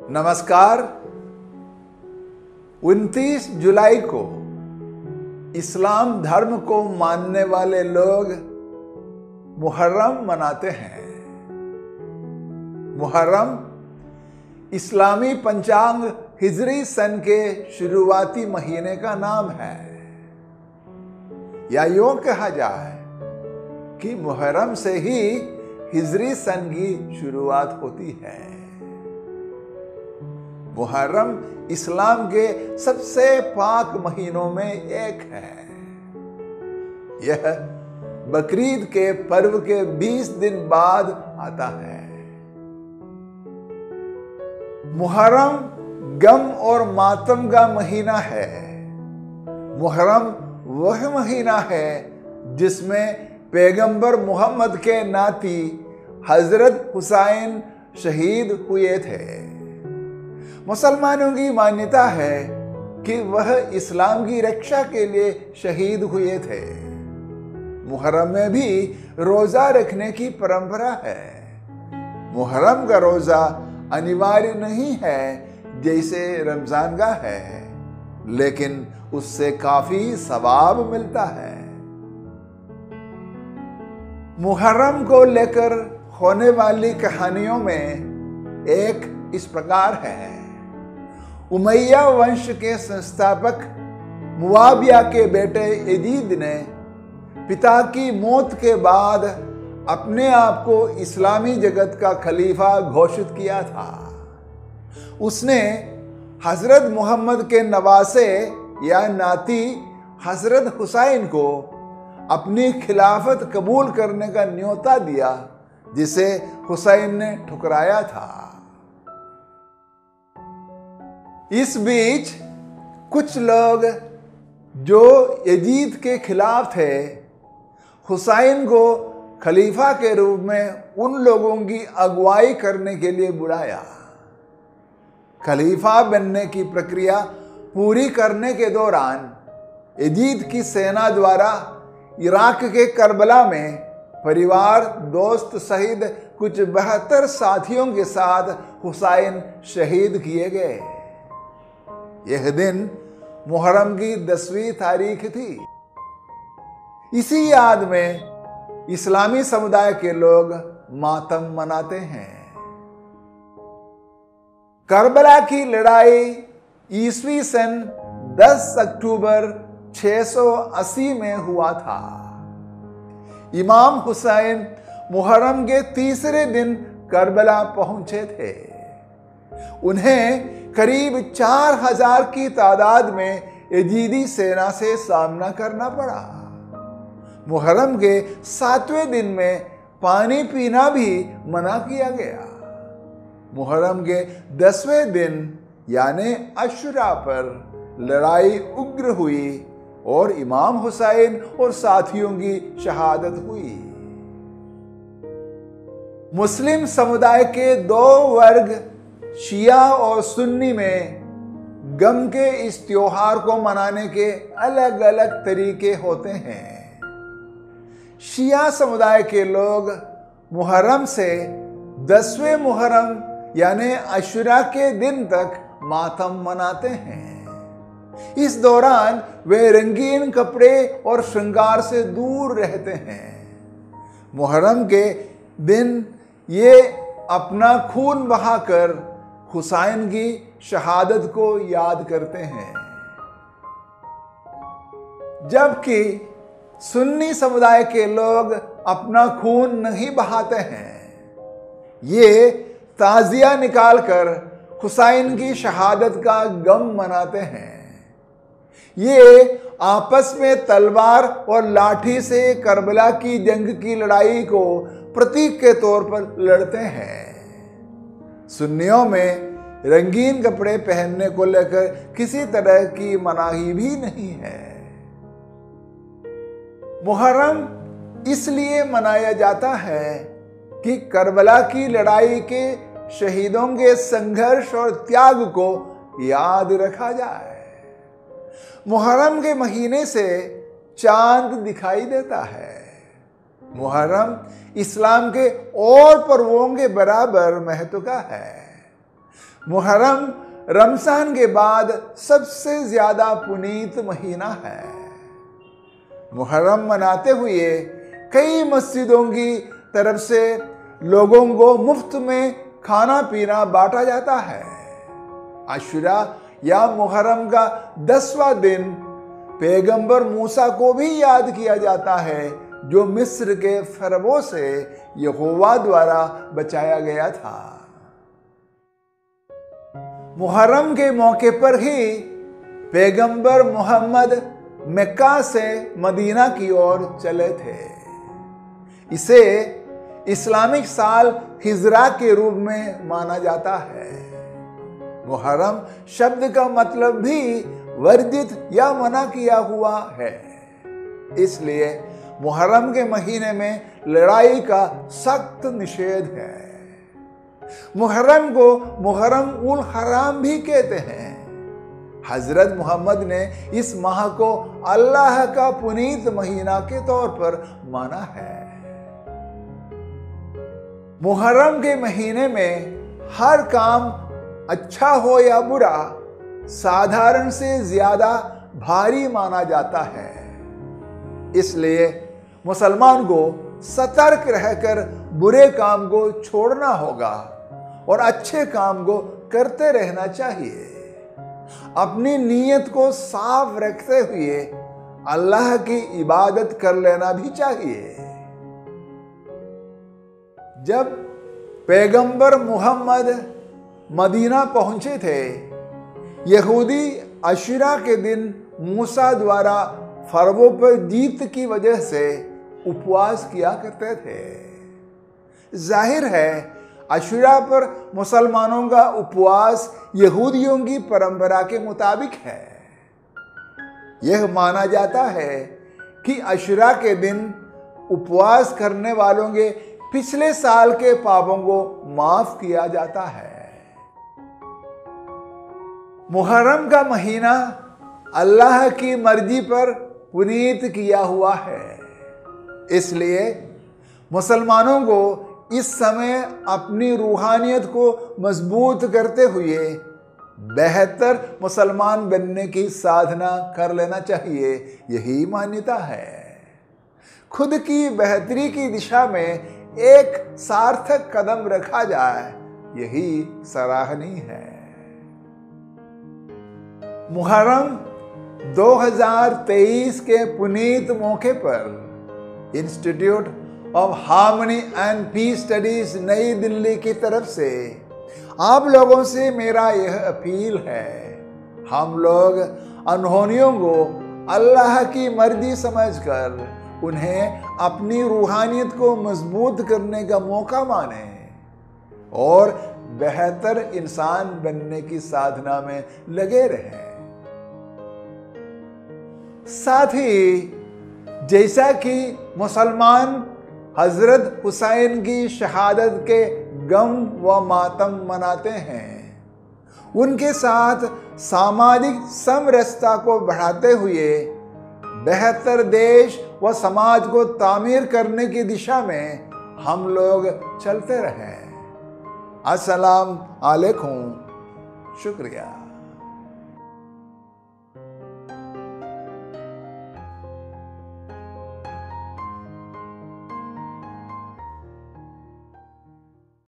नमस्कार। 29 जुलाई को इस्लाम धर्म को मानने वाले लोग मुहर्रम मनाते हैं। मुहर्रम इस्लामी पंचांग हिजरी सन के शुरुआती महीने का नाम है। या यूं कहा जाए कि मुहर्रम से ही हिजरी सन की शुरुआत होती है। मुहर्रम इस्लाम के सबसे पाक महीनों में एक है। यह बकरीद के पर्व के 20 दिन बाद आता है। मुहर्रम गम और मातम का महीना है। मुहर्रम वह महीना है जिसमें पैगंबर मोहम्मद के नाती हजरत हुसैन शहीद हुए थे। मुसलमानों की मान्यता है कि वह इस्लाम की रक्षा के लिए शहीद हुए थे। मुहर्रम में भी रोजा रखने की परंपरा है। मुहर्रम का रोजा अनिवार्य नहीं है जैसे रमजान का है, लेकिन उससे काफी सवाब मिलता है। मुहर्रम को लेकर होने वाली कहानियों में एक इस प्रकार है। उमैया वंश के संस्थापक मुआविया के बेटे यजीद ने पिता की मौत के बाद अपने आप को इस्लामी जगत का खलीफा घोषित किया था। उसने हजरत मोहम्मद के नवासे या नाती हजरत हुसैन को अपनी खिलाफत कबूल करने का न्योता दिया, जिसे हुसैन ने ठुकराया था। इस बीच कुछ लोग जो यजीद के खिलाफ थे, हुसैन को खलीफा के रूप में उन लोगों की अगुवाई करने के लिए बुलाया। खलीफा बनने की प्रक्रिया पूरी करने के दौरान यजीद की सेना द्वारा इराक के करबला में परिवार, दोस्त सहित कुछ 72 साथियों के साथ हुसैन शहीद किए गए। यह दिन मुहर्रम की 10वीं तारीख थी। इसी याद में इस्लामी समुदाय के लोग मातम मनाते हैं। करबला की लड़ाई ईस्वी सन 10 अक्टूबर 680 में हुआ था। इमाम हुसैन मुहर्रम के तीसरे दिन करबला पहुंचे थे। उन्हें करीब 4000 की तादाद में यजीदी सेना से सामना करना पड़ा। मुहर्रम के 7वें दिन में पानी पीना भी मना किया गया। मुहर्रम के 10वें दिन यानी अशुरा पर लड़ाई उग्र हुई और इमाम हुसैन और साथियों की शहादत हुई। मुस्लिम समुदाय के 2 वर्ग शिया और सुन्नी में गम के इस त्योहार को मनाने के अलग अलग तरीके होते हैं। शिया समुदाय के लोग मुहर्रम से 10वें मुहर्रम यानी अशुरा के दिन तक मातम मनाते हैं। इस दौरान वे रंगीन कपड़े और श्रृंगार से दूर रहते हैं। मुहर्रम के दिन ये अपना खून बहाकर हुसैन की शहादत को याद करते हैं। जबकि सुन्नी समुदाय के लोग अपना खून नहीं बहाते हैं। ये ताजिया निकालकर हुसैन की शहादत का गम मनाते हैं। ये आपस में तलवार और लाठी से करबला की जंग की लड़ाई को प्रतीक के तौर पर लड़ते हैं। सुन्नियों में रंगीन कपड़े पहनने को लेकर किसी तरह की मनाही भी नहीं है। मुहर्रम इसलिए मनाया जाता है कि करबला की लड़ाई के शहीदों के संघर्ष और त्याग को याद रखा जाए। मुहर्रम के महीने से चांद दिखाई देता है। मुहर्रम इस्लाम के और पर्वों के बराबर महत्व का है। मुहर्रम रमजान के बाद सबसे ज्यादा पुनीत महीना है। मुहर्रम मनाते हुए कई मस्जिदों की तरफ से लोगों को मुफ्त में खाना पीना बांटा जाता है। आशुरा या मुहर्रम का 10वां दिन पैगंबर मूसा को भी याद किया जाता है, जो मिस्र के फरवों से यहोवा द्वारा बचाया गया था। मुहर्रम के मौके पर ही पैगंबर मोहम्मद मक्का से मदीना की ओर चले थे। इसे इस्लामिक साल हिजरा के रूप में माना जाता है। मुहर्रम शब्द का मतलब भी वर्जित या मना किया हुआ है, इसलिए मुहर्रम के महीने में लड़ाई का सख्त निषेध है। मुहर्रम को मुहर्रम उल हराम भी कहते हैं। हजरत मोहम्मद ने इस माह को अल्लाह का पुनीत महीना के तौर पर माना है। मुहर्रम के महीने में हर काम अच्छा हो या बुरा साधारण से ज्यादा भारी माना जाता है, इसलिए मुसलमान को सतर्क रहकर बुरे काम को छोड़ना होगा और अच्छे काम को करते रहना चाहिए। अपनी नीयत को साफ रखते हुए अल्लाह की इबादत कर लेना भी चाहिए। जब पैगंबर मुहम्मद मदीना पहुंचे थे, यहूदी अशुरा के दिन मूसा द्वारा फरवों पर जीत की वजह से उपवास किया करते थे। जाहिर है अशुरा पर मुसलमानों का उपवास यहूदियों की परंपरा के मुताबिक है। यह माना जाता है कि अशुरा के दिन उपवास करने वालों के पिछले साल के पापों को माफ किया जाता है। मुहर्रम का महीना अल्लाह की मर्जी पर पुनीत किया हुआ है, इसलिए मुसलमानों को इस समय अपनी रूहानियत को मजबूत करते हुए बेहतर मुसलमान बनने की साधना कर लेना चाहिए। यही मान्यता है। खुद की बेहतरी की दिशा में एक सार्थक कदम रखा जाए, यही सराहनीय है। मुहर्रम 2023 के पुनीत मौके पर institute of harmony and peace studies Nai Delhi की तरफ से आप लोगों से मेरा यह अपील है, हम लोग अनहोनियों को अल्लाह की मर्जी समझकर उन्हें अपनी रूहानियत को मजबूत करने का मौका माने और बेहतर इंसान बनने की साधना में लगे रहें। साथ ही जैसा कि मुसलमान हजरत हुसैन की शहादत के गम व मातम मनाते हैं, उनके साथ सामाजिक समरसता को बढ़ाते हुए बेहतर देश व समाज को तामीर करने की दिशा में हम लोग चलते रहें। अस्सलाम वालेकुम। शुक्रिया।